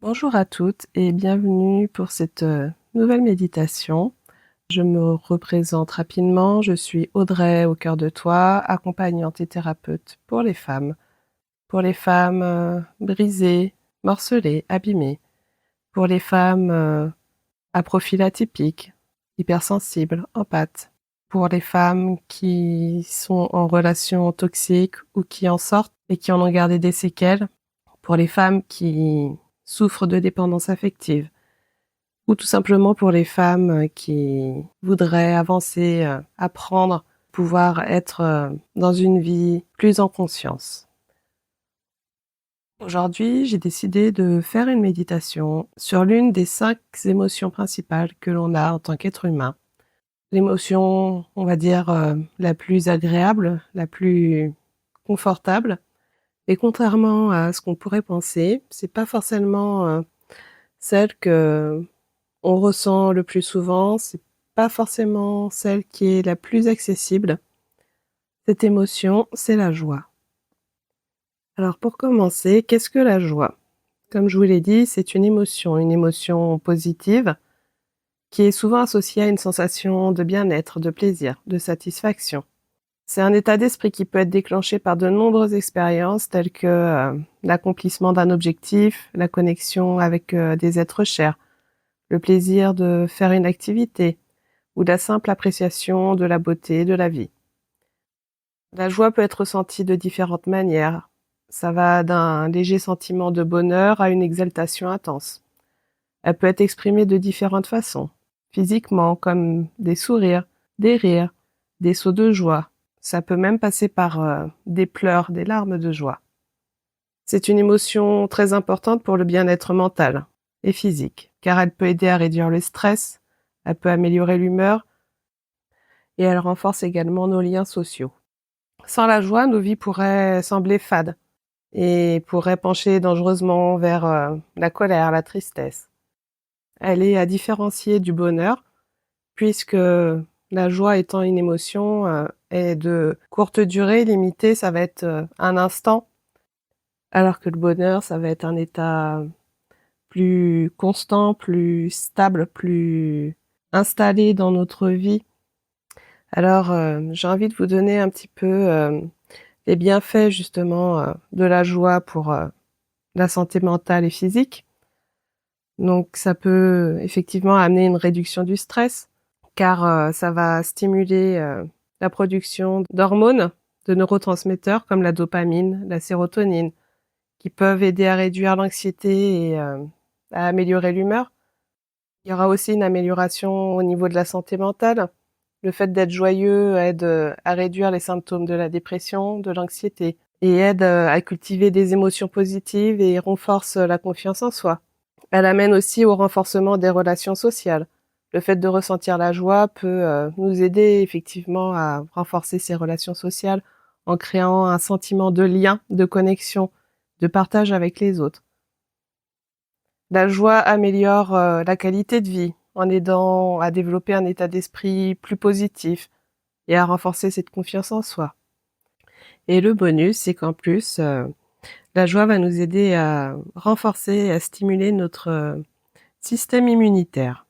Bonjour à toutes et bienvenue pour cette nouvelle méditation. Je me représente rapidement, je suis Audrey au cœur de toi, accompagnante et thérapeute pour les femmes. Pour les femmes brisées, morcelées, abîmées. Pour les femmes à profil atypique, hypersensibles, empathes. Pour les femmes qui sont en relation toxique ou qui en sortent et qui en ont gardé des séquelles. Pour les femmes qui souffrent de dépendance affective, ou tout simplement pour les femmes qui voudraient avancer, apprendre, pouvoir être dans une vie plus en conscience. Aujourd'hui, j'ai décidé de faire une méditation sur l'une des 5 émotions principales que l'on a en tant qu'être humain. L'émotion, on va dire, la plus agréable, la plus confortable. Et contrairement à ce qu'on pourrait penser, c'est pas forcément celle que on ressent le plus souvent, c'est pas forcément celle qui est la plus accessible. Cette émotion, c'est la joie. Alors pour commencer, qu'est-ce que la joie? Comme je vous l'ai dit, c'est une émotion positive qui est souvent associée à une sensation de bien-être, de plaisir, de satisfaction. C'est un état d'esprit qui peut être déclenché par de nombreuses expériences telles que l'accomplissement d'un objectif, la connexion avec des êtres chers, le plaisir de faire une activité ou la simple appréciation de la beauté de la vie. La joie peut être ressentie de différentes manières. Ça va d'un léger sentiment de bonheur à une exaltation intense. Elle peut être exprimée de différentes façons, physiquement, comme des sourires, des rires, des sauts de joie. Ça peut même passer par des pleurs, des larmes de joie. C'est une émotion très importante pour le bien-être mental et physique, car elle peut aider à réduire le stress, elle peut améliorer l'humeur et elle renforce également nos liens sociaux. Sans la joie, nos vies pourraient sembler fades et pourraient pencher dangereusement vers la colère, la tristesse. Elle est à différencier du bonheur, puisque la joie étant une émotion est de courte durée, limitée, ça va être un instant, alors que le bonheur, ça va être un état plus constant, plus stable, plus installé dans notre vie. Alors, j'ai envie de vous donner un petit peu les bienfaits justement de la joie pour la santé mentale et physique. Donc ça peut effectivement amener une réduction du stress, car ça va stimuler la production d'hormones, de neurotransmetteurs comme la dopamine, la sérotonine, qui peuvent aider à réduire l'anxiété et à améliorer l'humeur. Il y aura aussi une amélioration au niveau de la santé mentale. Le fait d'être joyeux aide à réduire les symptômes de la dépression, de l'anxiété et aide à cultiver des émotions positives et renforce la confiance en soi. Elle amène aussi au renforcement des relations sociales. Le fait de ressentir la joie peut nous aider effectivement à renforcer ces relations sociales en créant un sentiment de lien, de connexion, de partage avec les autres. La joie améliore la qualité de vie en aidant à développer un état d'esprit plus positif et à renforcer cette confiance en soi. Et le bonus, c'est qu'en plus, la joie va nous aider à renforcer et à stimuler notre système immunitaire.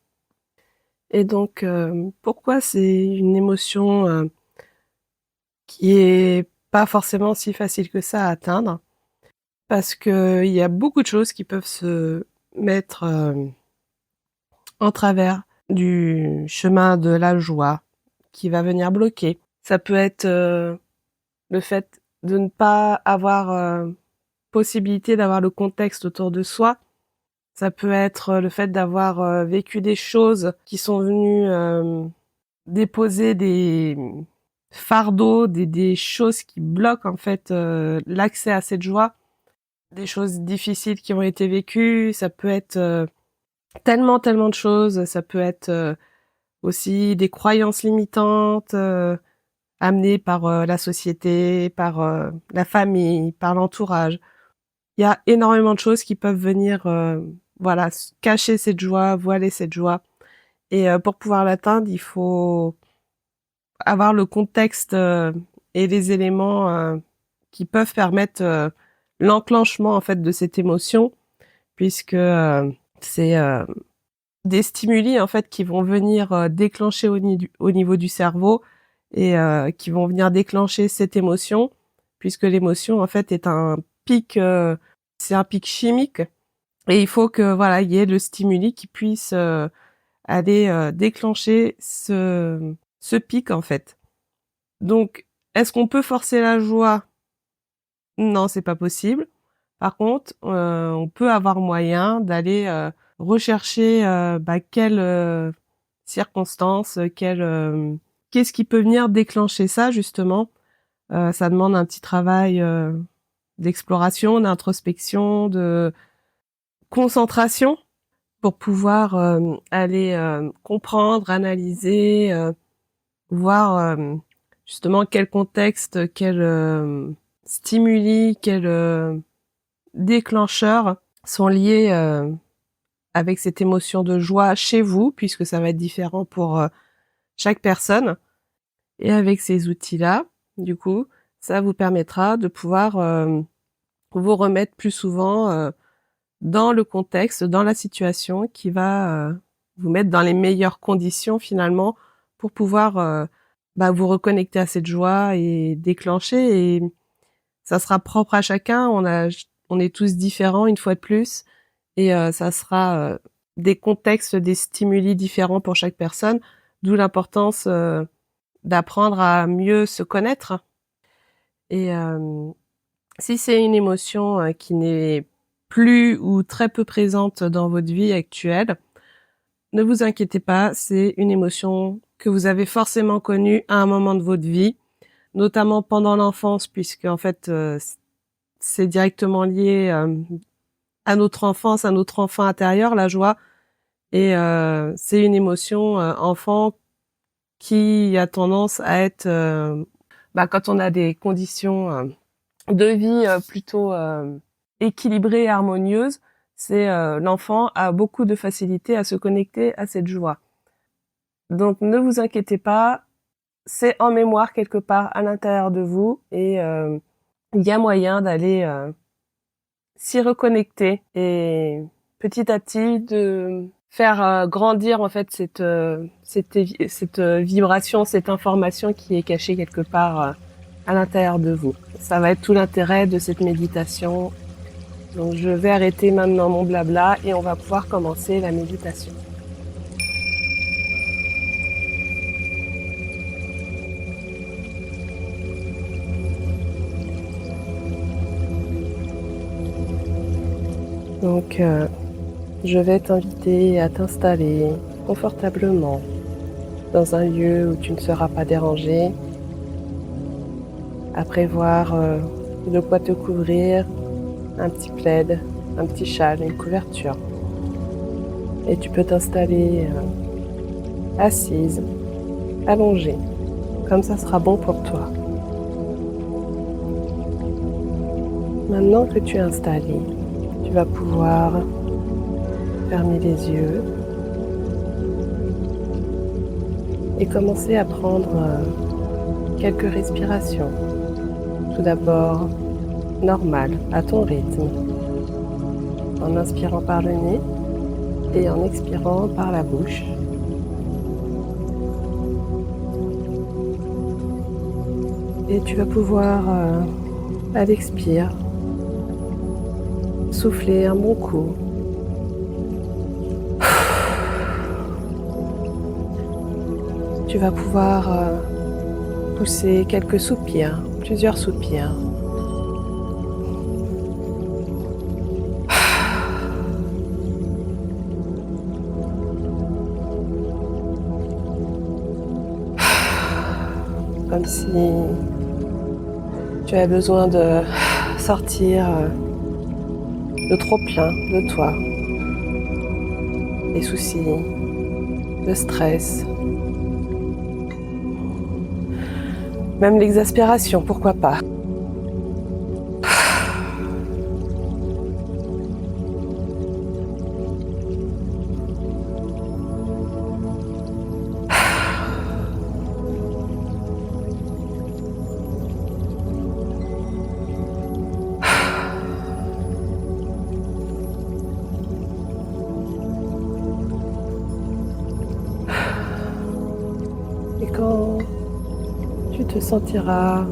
Et donc, pourquoi c'est une émotion qui est pas forcément si facile que ça à atteindre? Parce qu'il y a beaucoup de choses qui peuvent se mettre en travers du chemin de la joie, qui va venir bloquer. Ça peut être le fait de ne pas avoir possibilité d'avoir le contexte autour de soi. Ça peut être le fait d'avoir vécu des choses qui sont venues déposer des fardeaux, des choses qui bloquent en fait l'accès à cette joie. Des choses difficiles qui ont été vécues, ça peut être tellement de choses. Ça peut être aussi des croyances limitantes amenées par la société, par la famille, par l'entourage. Il y a énormément de choses qui peuvent venir, voilà, cacher cette joie, voiler cette joie et pour pouvoir l'atteindre, il faut avoir le contexte et les éléments qui peuvent permettre l'enclenchement, en fait, de cette émotion puisque, c'est, des stimuli, en fait, qui vont venir, déclencher au niveau du cerveau et qui vont venir déclencher cette émotion, puisque l'émotion, en fait, est un pic, c'est un pic chimique et il faut que, voilà, il y ait le stimuli qui puisse, aller, déclencher ce pic, en fait. Donc, est-ce qu'on peut forcer la joie? Non, c'est pas possible. Par contre, on peut avoir moyen d'aller, rechercher, quelle, circonstance, qu'est-ce qui peut venir déclencher ça justement? Ça demande un petit travail, d'exploration, d'introspection, de concentration pour pouvoir, aller, comprendre, analyser, voir, justement quel contexte, quel, stimuli, quel, déclencheurs sont liés, avec cette émotion de joie chez vous, puisque ça va être différent pour, chaque personne et avec ces outils-là, du coup, ça vous permettra de pouvoir, vous remettre plus souvent, dans le contexte, dans la situation qui va, vous mettre dans les meilleures conditions finalement pour pouvoir, vous reconnecter à cette joie et déclencher et ça sera propre à chacun. On est tous différents une fois de plus et ça sera, des contextes, des stimuli différents pour chaque personne, d'où l'importance, d'apprendre à mieux se connaître et si c'est une émotion, qui n'est plus ou très peu présente dans votre vie actuelle, ne vous inquiétez pas, c'est une émotion que vous avez forcément connue à un moment de votre vie, notamment pendant l'enfance puisqu'en fait, c'est directement lié, à notre enfance, à notre enfant intérieur, la joie et c'est une émotion, enfant qui a tendance à être, quand on a des conditions, de vie, plutôt, équilibrées et harmonieuses, c'est, l'enfant a beaucoup de facilité à se connecter à cette joie. Donc ne vous inquiétez pas, c'est en mémoire quelque part à l'intérieur de vous et il y a moyen d'aller, s'y reconnecter et petit à petit de faire, grandir en fait cette vibration, cette information qui est cachée quelque part, à l'intérieur de vous. Ça va être tout l'intérêt de cette méditation. Donc je vais arrêter maintenant mon blabla et on va pouvoir commencer la méditation. Donc je vais t'inviter à t'installer confortablement dans un lieu où tu ne seras pas dérangé, à prévoir de quoi te couvrir, un petit plaid, un petit châle, une couverture. Et tu peux t'installer assise, allongée, comme ça sera bon pour toi. Maintenant que tu es installé, tu vas pouvoir fermer les yeux et commencer à prendre quelques respirations. Tout d'abord, normal, à ton rythme, en inspirant par le nez et en expirant par la bouche. Et tu vas pouvoir, à l'expire, souffler un bon coup. Tu vas pouvoir pousser quelques soupirs, plusieurs soupirs. Comme si tu avais besoin de sortir le trop-plein de toi, les soucis, le stress, même l'exaspération, pourquoi pas. Et quand tu te sentiras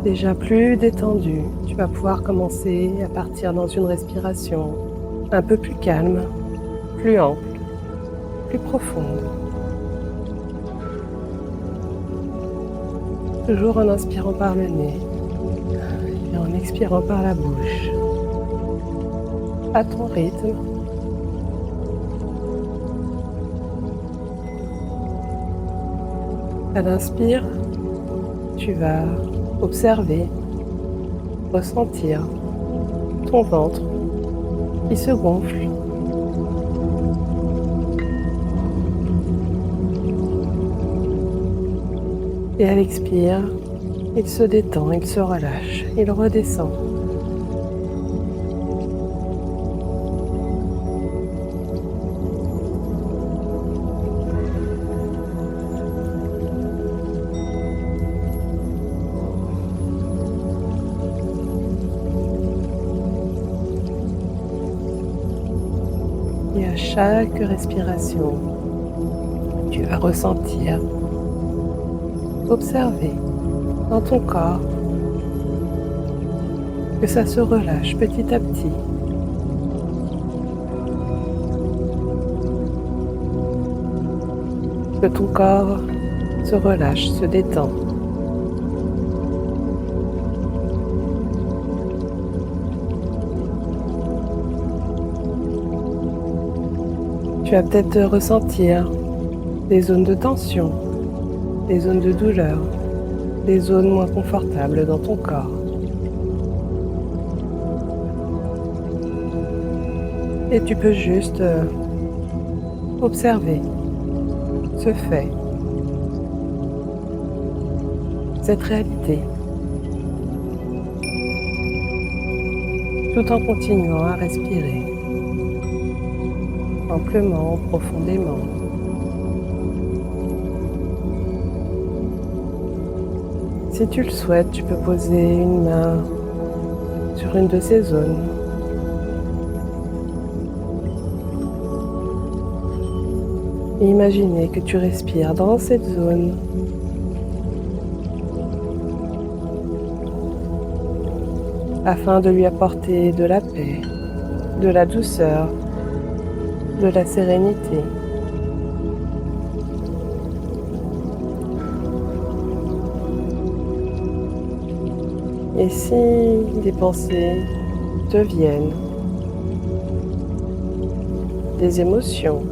déjà plus détendu, tu vas pouvoir commencer à partir dans une respiration un peu plus calme, plus ample, plus profonde. Toujours en inspirant par le nez et en expirant par la bouche, à ton rythme. À l'inspire, tu vas observer, ressentir ton ventre qui se gonfle. Et à l'expire, il se détend, il se relâche, il redescend. Et à chaque respiration, tu vas ressentir, observer dans ton corps que ça se relâche petit à petit. Que ton corps se relâche, se détend. Tu vas peut-être ressentir des zones de tension, des zones de douleur, des zones moins confortables dans ton corps. Et tu peux juste observer ce fait, cette réalité, tout en continuant à respirer amplement, profondément. Si tu le souhaites, tu peux poser une main sur une de ces zones. Et imaginez que tu respires dans cette zone afin de lui apporter de la paix, de la douceur, de la sérénité. Et si des pensées te viennent, des émotions,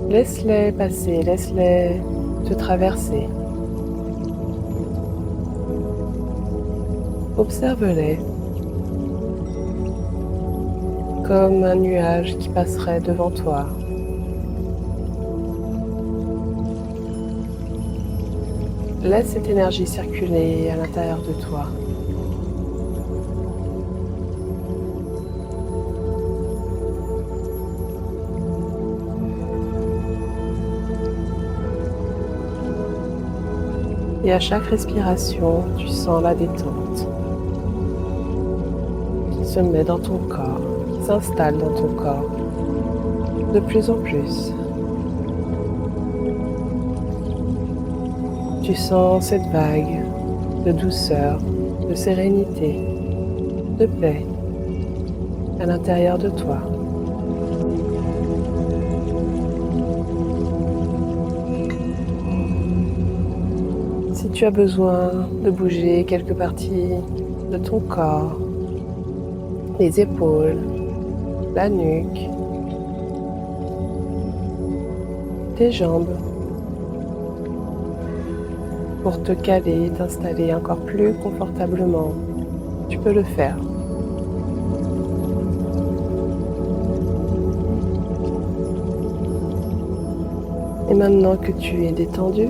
laisse-les passer, laisse-les te traverser. Observe-les comme un nuage qui passerait devant toi. Laisse cette énergie circuler à l'intérieur de toi. Et à chaque respiration, tu sens la détente qui se met dans ton corps, qui s'installe dans ton corps de plus en plus. Tu sens cette vague de douceur, de sérénité, de paix à l'intérieur de toi. Si tu as besoin de bouger quelques parties de ton corps, les épaules, la nuque, tes jambes, pour te caler, t'installer encore plus confortablement, tu peux le faire. Et maintenant que tu es détendu,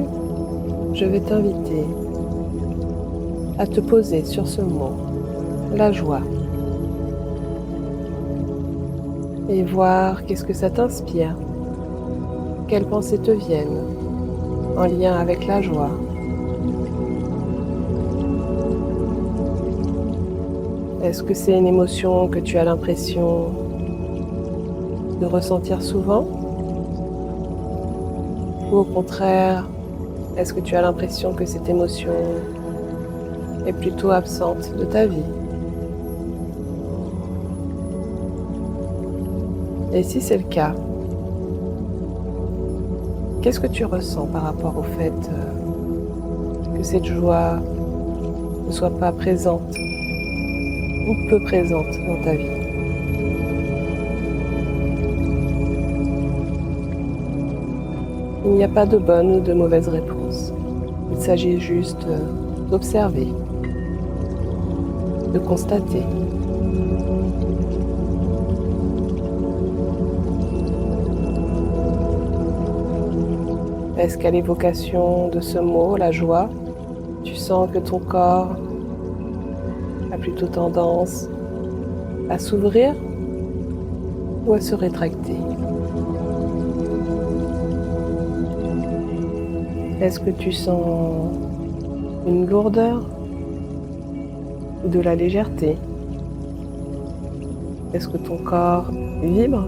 je vais t'inviter à te poser sur ce mot, la joie, et voir qu'est-ce que ça t'inspire, quelles pensées te viennent en lien avec la joie. Est-ce que c'est une émotion que tu as l'impression de ressentir souvent Ou au contraire, est-ce que tu as l'impression que cette émotion est plutôt absente de ta vie? Et si c'est le cas, qu'est-ce que tu ressens par rapport au fait que cette joie ne soit pas présente ou peu présente dans ta vie? Il n'y a pas de bonne ou de mauvaise réponse. Il s'agit juste d'observer, de constater. Est-ce qu'à l'évocation de ce mot, la joie, tu sens que ton corps a plutôt tendance à s'ouvrir ou à se rétracter? Est-ce que tu sens une lourdeur ou de la légèreté? Est-ce que ton corps vibre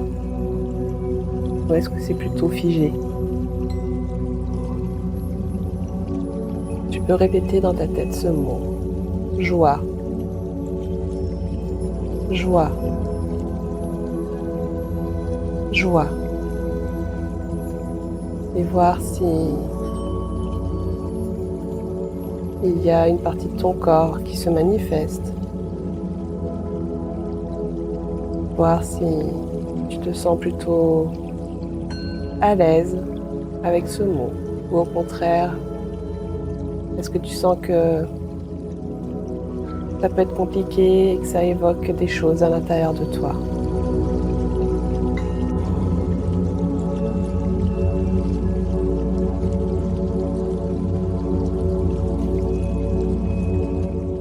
ou est-ce que c'est plutôt figé? Tu peux répéter dans ta tête ce mot. Joie. Joie. Joie. Et voir si il y a une partie de ton corps qui se manifeste. Voir si tu te sens plutôt à l'aise avec ce mot. Ou au contraire, est-ce que tu sens que ça peut être compliqué et que ça évoque des choses à l'intérieur de toi?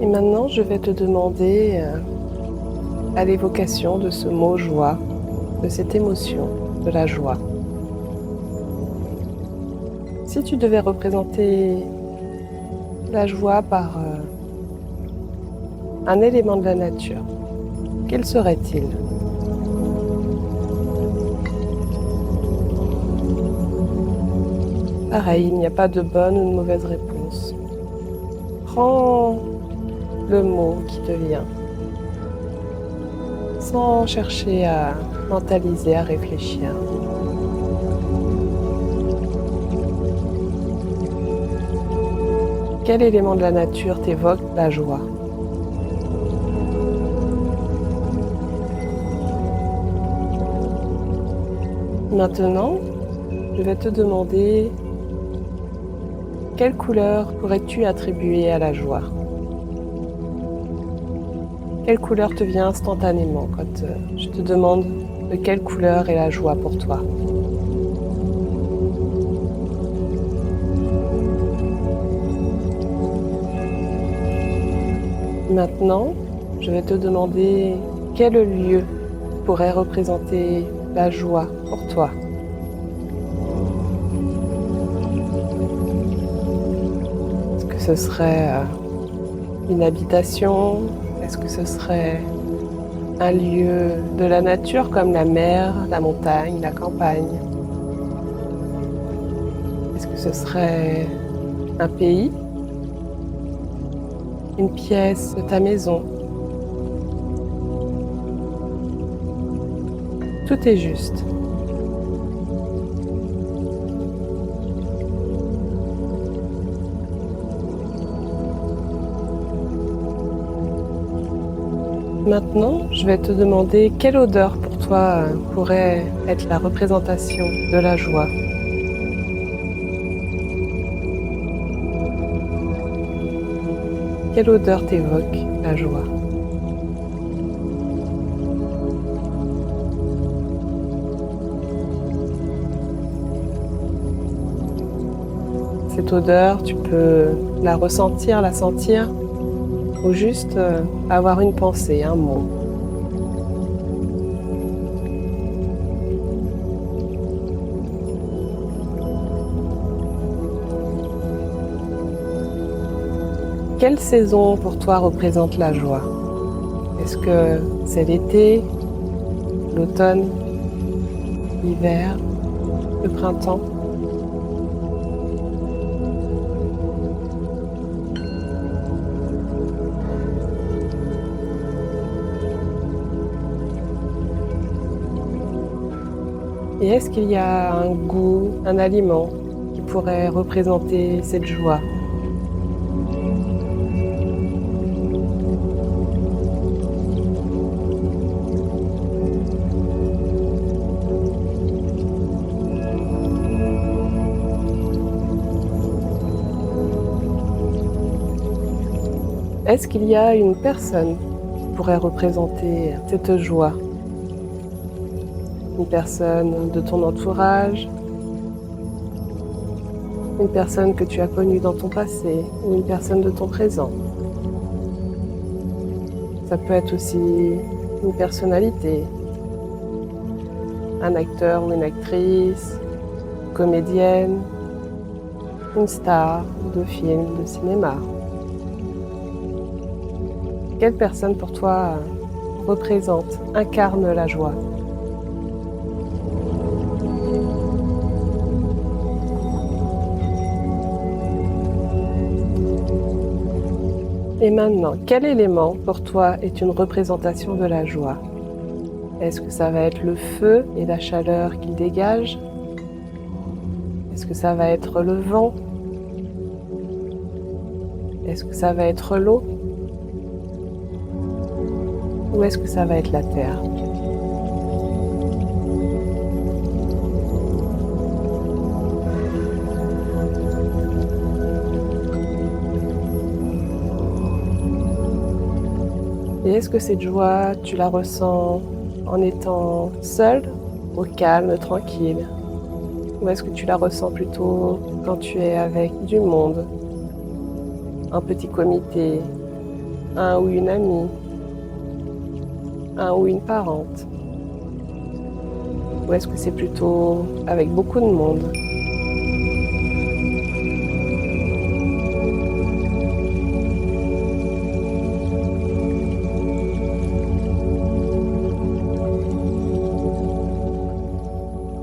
Et maintenant, je vais te demander, à l'évocation de ce mot joie, de cette émotion, de la joie, si tu devais représenter la joie par un élément de la nature, quel serait-il? Pareil, il n'y a pas de bonne ou de mauvaise réponse. Prends le mot qui te vient, sans chercher à mentaliser, à réfléchir. Quel élément de la nature t'évoque la joie? Maintenant, je vais te demander quelle couleur pourrais-tu attribuer à la joie? Quelle couleur te vient instantanément quand je te demande de quelle couleur est la joie pour toi? Maintenant, je vais te demander quel lieu pourrait représenter la joie pour toi. Est-ce que ce serait une habitation? Est-ce que ce serait un lieu de la nature comme la mer, la montagne, la campagne? Est-ce que ce serait un pays? Une pièce de ta maison? Tout est juste. Maintenant, je vais te demander quelle odeur pour toi pourrait être la représentation de la joie. Quelle odeur t'évoque la joie? Cette odeur, tu peux la ressentir, la sentir, ou juste avoir une pensée, un mot. Quelle saison pour toi représente la joie? Est-ce que c'est l'été, l'automne, l'hiver, le printemps? Et est-ce qu'il y a un goût, un aliment qui pourrait représenter cette joie? Est-ce qu'il y a une personne qui pourrait représenter cette joie? Une personne de ton entourage, une personne que tu as connue dans ton passé ou une personne de ton présent. Ça peut être aussi une personnalité, un acteur ou une actrice, une comédienne, une star de film, de cinéma. Quelle personne pour toi représente, incarne la joie? Et maintenant, quel élément pour toi est une représentation de la joie? Est-ce que ça va être le feu et la chaleur qu'il dégage? Est-ce que ça va être le vent? Est-ce que ça va être l'eau? Ou est-ce que ça va être la terre? Et est-ce que cette joie, tu la ressens en étant seul, au calme, tranquille? Ou est-ce que tu la ressens plutôt quand tu es avec du monde, un petit comité, un ou une amie, un ou une parente? Ou est-ce que c'est plutôt avec beaucoup de monde?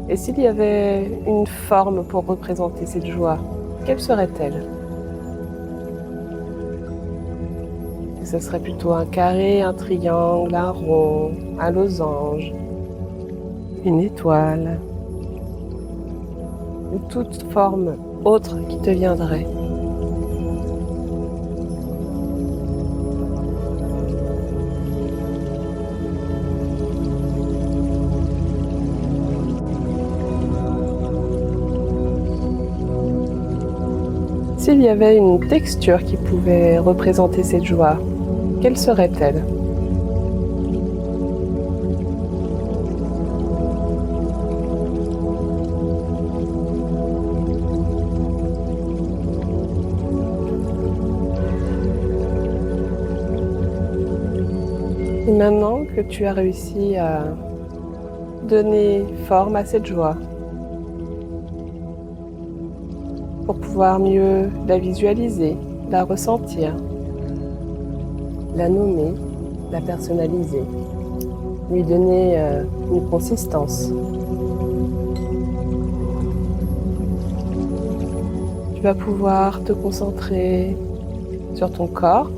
Et s'il y avait une forme pour représenter cette joie, quelle serait-elle? Ce serait plutôt un carré, un triangle, un rond, un losange, une étoile, ou toute forme autre qui te viendrait. S'il y avait une texture qui pouvait représenter cette joie, quelle serait-elle? Et maintenant que tu as réussi à donner forme à cette joie, pour pouvoir mieux la visualiser, la ressentir, la nommer, la personnaliser, lui donner une consistance. Tu vas pouvoir te concentrer sur ton corps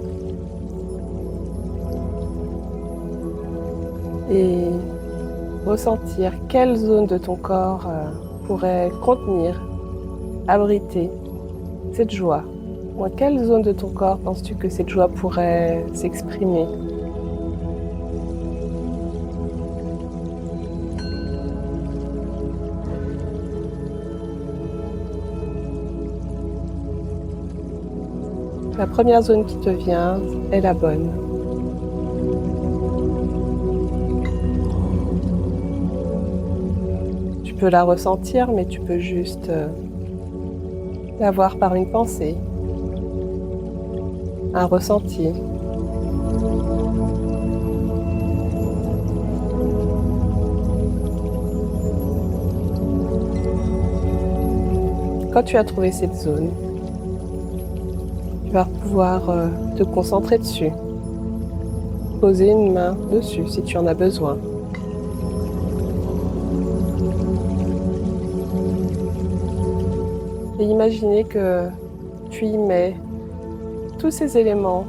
et ressentir quelle zone de ton corps pourrait contenir, abriter cette joie. Ou à quelle zone de ton corps penses-tu que cette joie pourrait s'exprimer? La première zone qui te vient est la bonne. Tu peux la ressentir, mais tu peux juste la voir par une pensée, un ressenti. Quand tu as trouvé cette zone, tu vas pouvoir te concentrer dessus. Poser une main dessus si tu en as besoin. Et imaginer que tu y mets tous ces éléments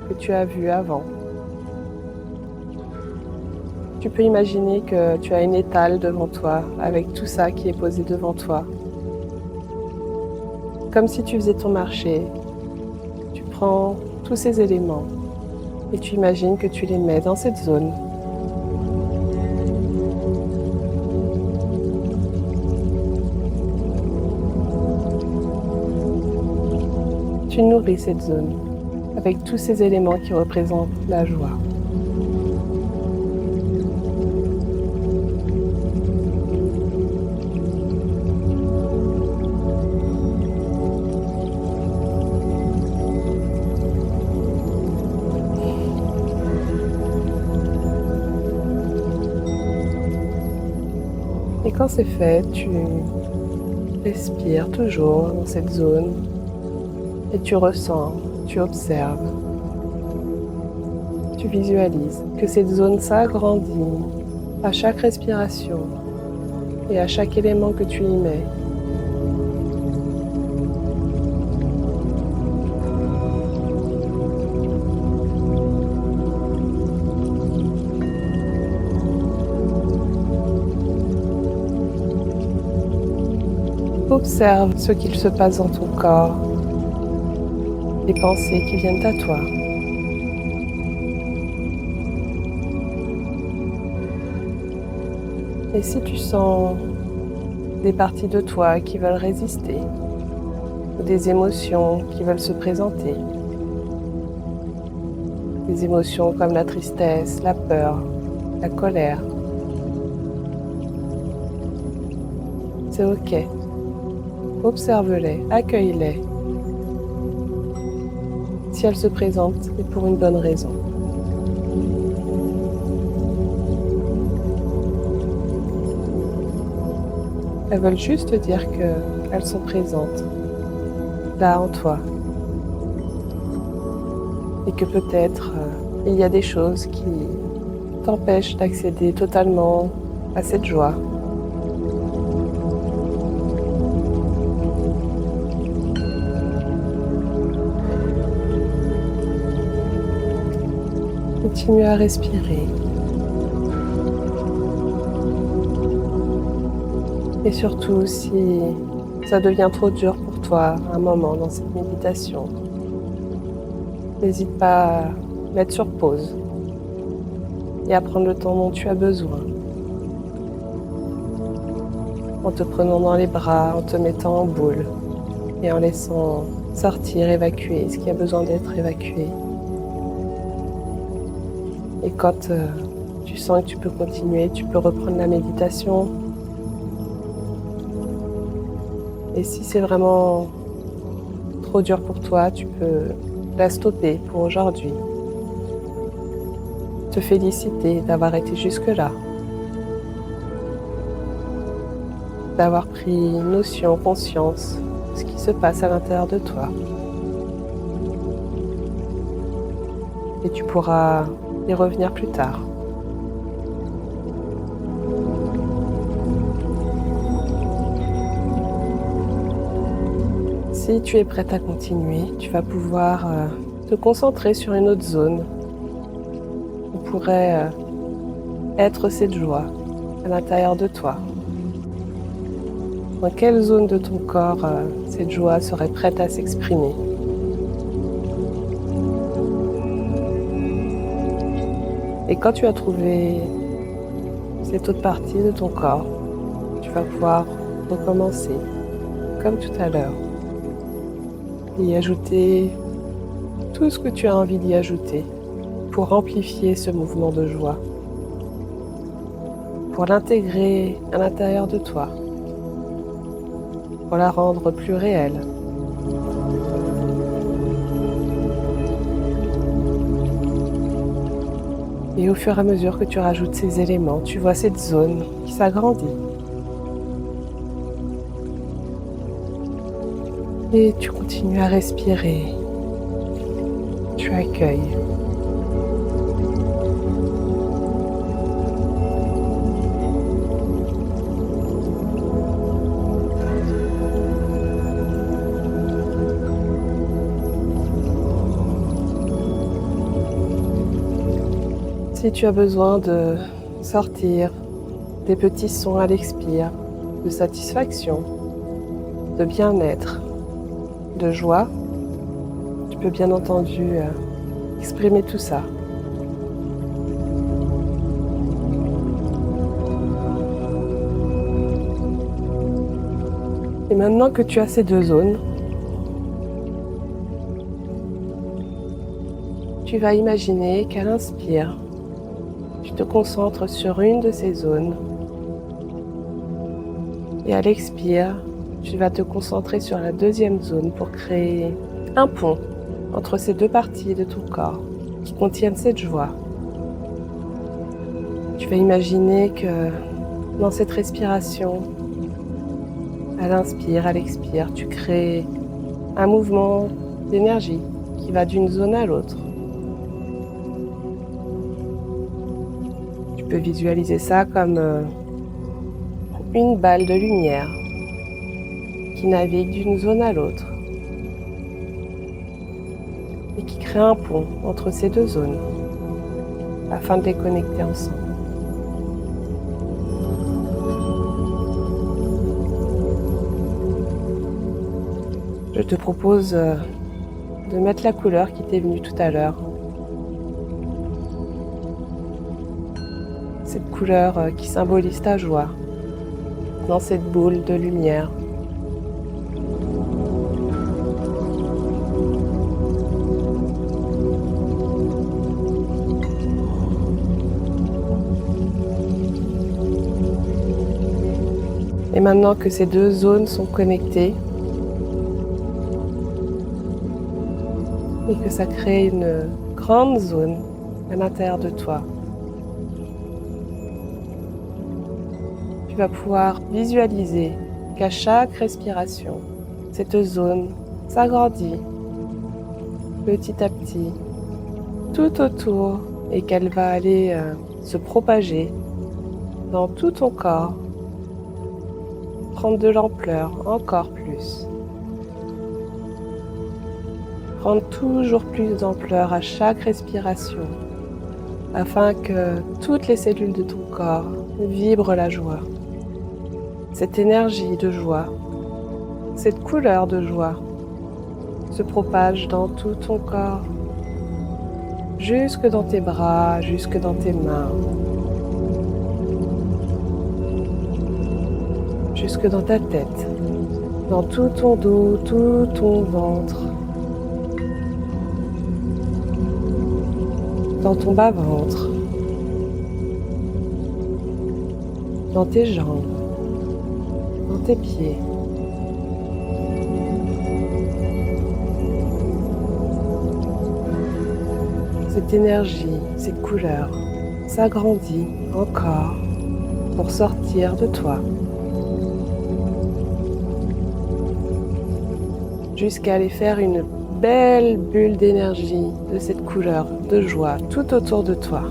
que tu as vus avant. Tu peux imaginer que tu as une étale devant toi avec tout ça qui est posé devant toi. Comme si tu faisais ton marché, tu prends tous ces éléments et tu imagines que tu les mets dans cette zone. Tu nourris cette zone avec tous ces éléments qui représentent la joie. Et quand c'est fait, tu respires toujours dans cette zone et tu ressens, tu observes, tu visualises que cette zone s'agrandit à chaque respiration et à chaque élément que tu y mets. Observe ce qu'il se passe dans ton corps, les pensées qui viennent à toi. Et si tu sens des parties de toi qui veulent résister, ou des émotions qui veulent se présenter, des émotions comme la tristesse, la peur, la colère, c'est ok. Observe-les, accueille-les. Si elles se présentent, c'est pour une bonne raison. Elles veulent juste te dire qu'elles sont présentes, là en toi. Et que peut-être il y a des choses qui t'empêchent d'accéder totalement à cette joie. Continue à respirer. Et surtout, si ça devient trop dur pour toi un moment dans cette méditation, n'hésite pas à mettre sur pause et à prendre le temps dont tu as besoin. En te prenant dans les bras, en te mettant en boule et en laissant sortir, évacuer ce qui a besoin d'être évacué. Et quand tu sens que tu peux continuer, tu peux reprendre la méditation. Et si c'est vraiment trop dur pour toi, tu peux la stopper pour aujourd'hui. Te féliciter d'avoir été jusque-là. D'avoir pris notion, conscience de ce qui se passe à l'intérieur de toi. Et tu pourras y revenir plus tard. Si tu es prête à continuer, tu vas pouvoir te concentrer sur une autre zone où pourrait être cette joie à l'intérieur de toi. Dans quelle zone de ton corps cette joie serait prête à s'exprimer? Et quand tu as trouvé cette autre partie de ton corps, tu vas pouvoir recommencer, comme tout à l'heure, et y ajouter tout ce que tu as envie d'y ajouter pour amplifier ce mouvement de joie, pour l'intégrer à l'intérieur de toi, pour la rendre plus réelle. Et au fur et à mesure que tu rajoutes ces éléments, tu vois cette zone qui s'agrandit. Et tu continues à respirer. Tu accueilles. Si tu as besoin de sortir des petits sons à l'expire, de satisfaction, de bien-être, de joie. Tu peux bien entendu exprimer tout ça. Et maintenant que tu as ces deux zones, tu vas imaginer qu'à l'inspire, tu te concentres sur une de ces zones et à l'expire, tu vas te concentrer sur la deuxième zone pour créer un pont entre ces deux parties de ton corps qui contiennent cette joie. Tu vas imaginer que dans cette respiration, à l'inspire, à l'expire, tu crées un mouvement d'énergie qui va d'une zone à l'autre. Tu peux visualiser ça comme une balle de lumière qui navigue d'une zone à l'autre et qui crée un pont entre ces deux zones afin de les connecter ensemble. Je te propose de mettre la couleur qui t'est venue tout à l'heure. Cette couleur qui symbolise ta joie dans cette boule de lumière. Et maintenant que ces deux zones sont connectées et que ça crée une grande zone à l'intérieur de toi, tu vas pouvoir visualiser qu'à chaque respiration, cette zone s'agrandit petit à petit tout autour et qu'elle va aller se propager dans tout ton corps, prendre de l'ampleur encore plus, prendre toujours plus d'ampleur à chaque respiration afin que toutes les cellules de ton corps vibrent la joie. Cette énergie de joie, cette couleur de joie se propage dans tout ton corps, jusque dans tes bras, jusque dans tes mains, jusque dans ta tête, dans tout ton dos, tout ton ventre, dans ton bas-ventre, dans tes jambes, dans tes pieds. Cette énergie, cette couleur s'agrandit encore pour sortir de toi, jusqu'à aller faire une belle bulle d'énergie de cette couleur de joie tout autour de toi.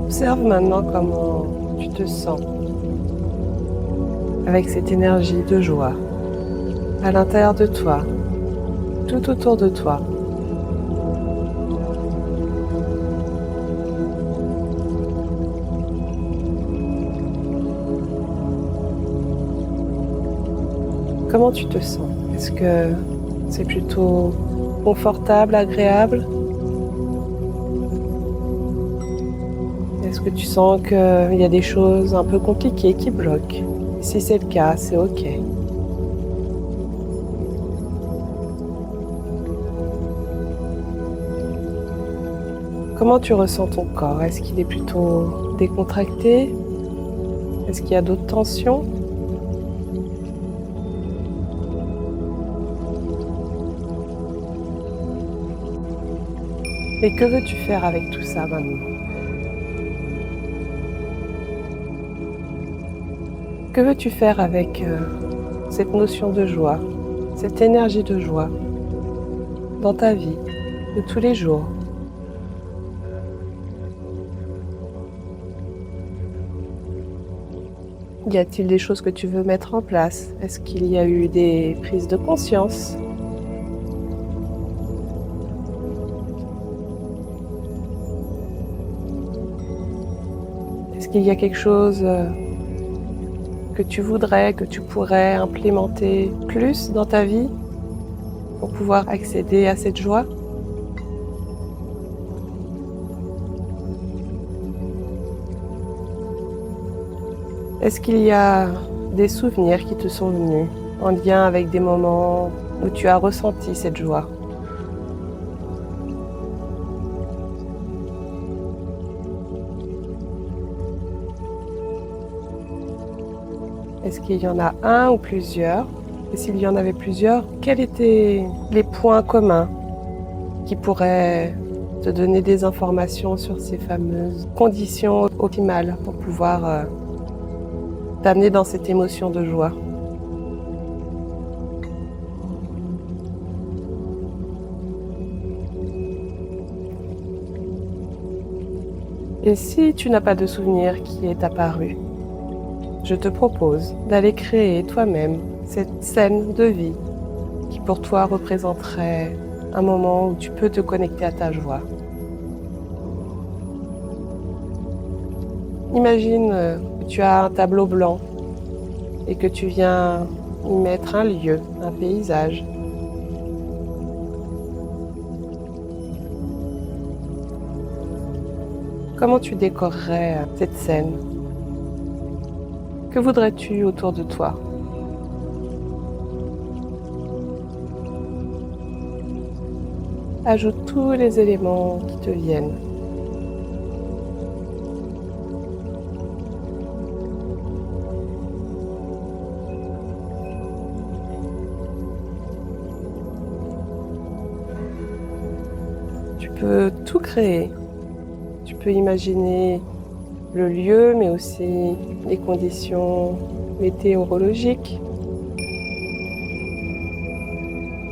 Observe maintenant comment tu te sens avec cette énergie de joie à l'intérieur de toi, tout autour de toi. Comment tu te sens? Est-ce que c'est plutôt confortable, agréable? Est-ce que tu sens qu'il y a des choses un peu compliquées qui bloquent? Si c'est le cas, c'est OK. Comment tu ressens ton corps? Est-ce qu'il est plutôt décontracté? Est-ce qu'il y a d'autres tensions? Et que veux-tu faire avec tout ça maintenant? Que veux-tu faire avec cette notion de joie cette énergie de joie dans ta vie de tous les jours. Y a-t-il des choses que tu veux mettre en place? Est-ce qu'il y a eu des prises de conscience? Est-ce qu'il y a quelque chose que tu voudrais, que tu pourrais implémenter plus dans ta vie pour pouvoir accéder à cette joie? Est-ce qu'il y a des souvenirs qui te sont venus en lien avec des moments où tu as ressenti cette joie? Est-ce qu'il y en a un ou plusieurs? Et s'il y en avait plusieurs, quels étaient les points communs qui pourraient te donner des informations sur ces fameuses conditions optimales pour pouvoir t'amener dans cette émotion de joie? Et si tu n'as pas de souvenir qui est apparu, je te propose d'aller créer toi-même cette scène de vie qui pour toi représenterait un moment où tu peux te connecter à ta joie. Imagine que tu as un tableau blanc et que tu viens y mettre un lieu, un paysage. Comment tu décorerais cette scène? Que voudrais-tu autour de toi? Ajoute tous les éléments qui te viennent. Tu peux tout créer. Tu peux imaginer le lieu, mais aussi les conditions météorologiques,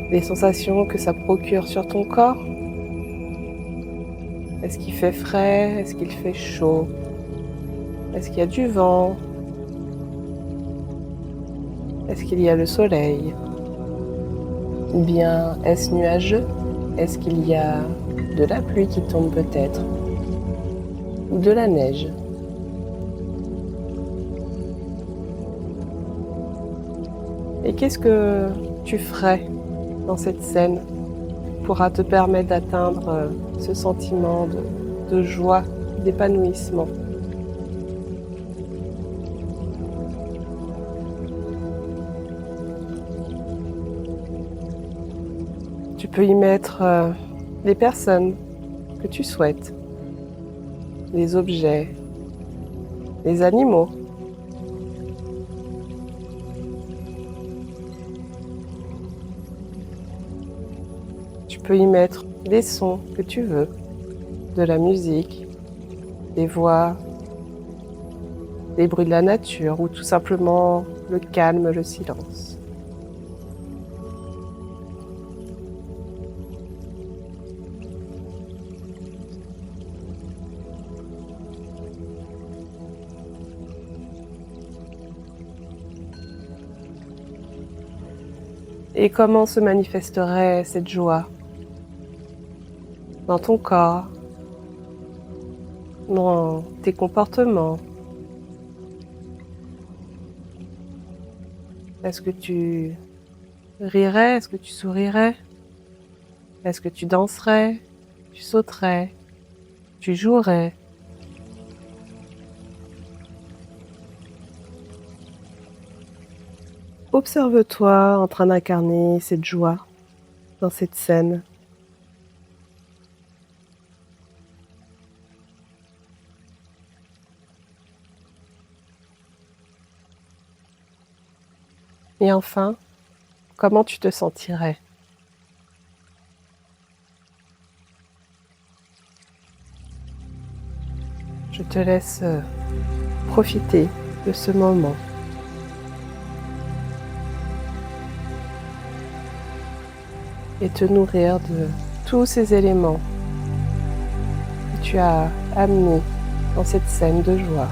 les sensations que ça procure sur ton corps. Est-ce qu'il fait frais? Est-ce qu'il fait chaud? Est-ce qu'il y a du vent? Est-ce qu'il y a le soleil? Ou bien est-ce nuageux? Est-ce qu'il y a de la pluie qui tombe peut-être? Ou de la neige? Et qu'est-ce que tu ferais dans cette scène qui pourra te permettre d'atteindre ce sentiment de joie, d'épanouissement? Tu peux y mettre les personnes que tu souhaites, les objets, les animaux. Tu peux y mettre les sons que tu veux, de la musique, des voix, des bruits de la nature ou tout simplement le calme, le silence. Et comment se manifesterait cette joie dans ton corps, dans tes comportements? Est-ce que tu rirais? Est-ce que tu sourirais? Est-ce que tu danserais? Tu sauterais? Tu jouerais? Observe-toi en train d'incarner cette joie dans cette scène. Et enfin, comment tu te sentirais? Je te laisse profiter de ce moment. et te nourrir de tous ces éléments que tu as amenés dans cette scène de joie.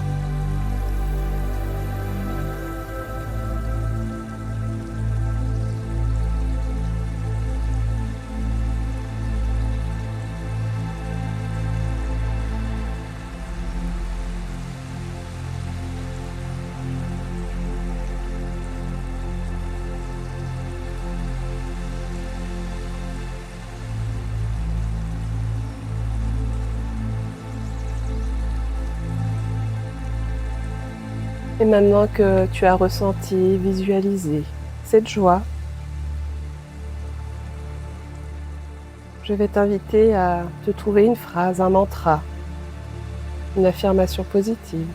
Et maintenant que tu as ressenti, visualisé cette joie, je vais t'inviter à te trouver une phrase, un mantra, une affirmation positive,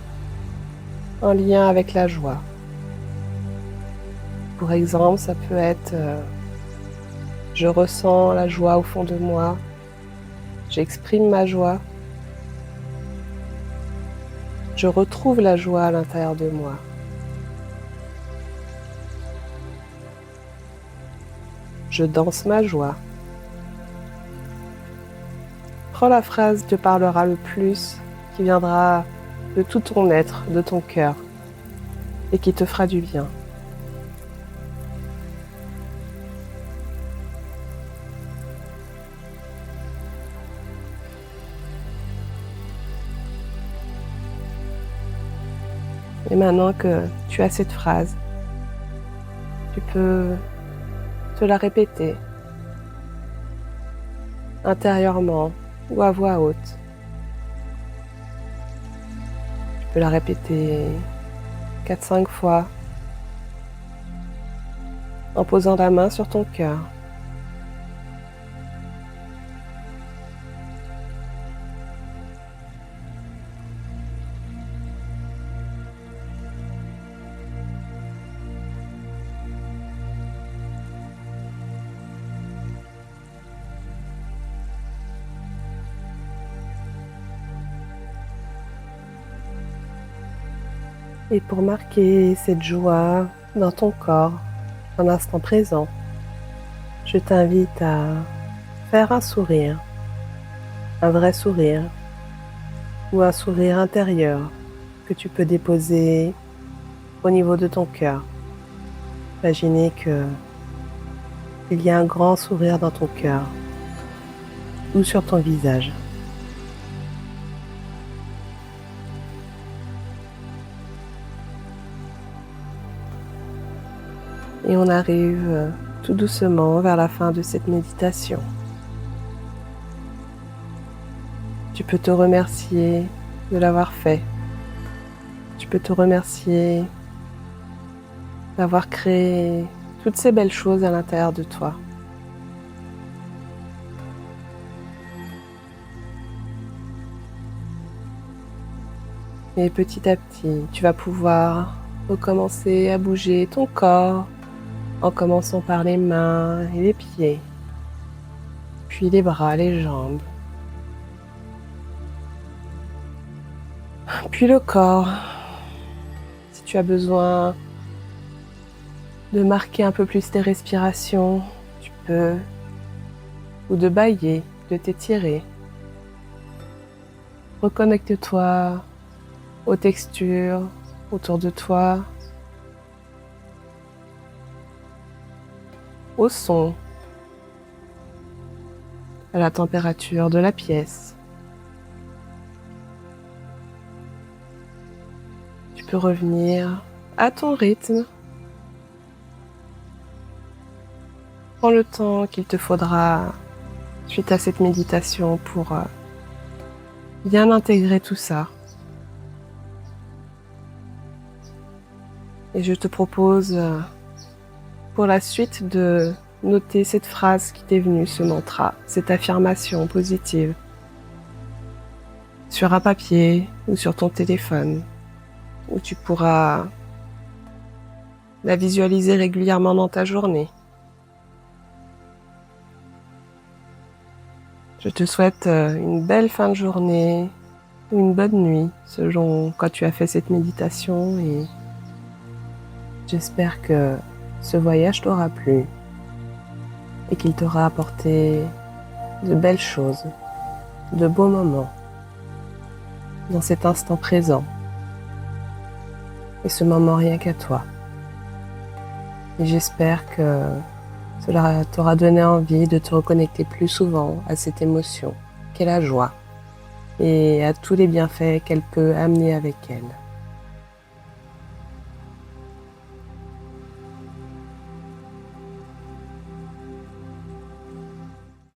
en lien avec la joie. Pour exemple, ça peut être je ressens la joie au fond de moi, j'exprime ma joie, je retrouve la joie à l'intérieur de moi. Je danse ma joie. Prends la phrase qui te parlera le plus, qui viendra de tout ton être, de ton cœur, et qui te fera du bien. Et maintenant que tu as cette phrase, tu peux te la répéter intérieurement ou à voix haute. Tu peux la répéter 4-5 fois en posant la main sur ton cœur. Et pour marquer cette joie dans ton corps, un instant présent, je t'invite à faire un sourire, un vrai sourire, ou un sourire intérieur que tu peux déposer au niveau de ton cœur. Imaginez qu'il y a un grand sourire dans ton cœur ou sur ton visage. Et on arrive tout doucement vers la fin de cette méditation. Tu peux te remercier de l'avoir fait. Tu peux te remercier d'avoir créé toutes ces belles choses à l'intérieur de toi. Et petit à petit, tu vas pouvoir recommencer à bouger ton corps, en commençant par les mains et les pieds, puis les bras, les jambes, puis le corps. Si tu as besoin de marquer un peu plus tes respirations, tu peux, ou de bâiller, de t'étirer. Reconnecte-toi aux textures autour de toi, au son, à la température de la pièce. Tu peux revenir à ton rythme. Prends le temps qu'il te faudra suite à cette méditation pour bien intégrer tout ça. Et je te propose pour la suite de noter cette phrase qui t'est venue, ce mantra, cette affirmation positive, sur un papier ou sur ton téléphone, où tu pourras la visualiser régulièrement dans ta journée. Je te souhaite une belle fin de journée ou une bonne nuit, selon quand tu as fait cette méditation, et j'espère que ce voyage t'aura plu et qu'il t'aura apporté de belles choses, de beaux moments dans cet instant présent et ce moment rien qu'à toi. Et j'espère que cela t'aura donné envie de te reconnecter plus souvent à cette émotion qu'est la joie et à tous les bienfaits qu'elle peut amener avec elle.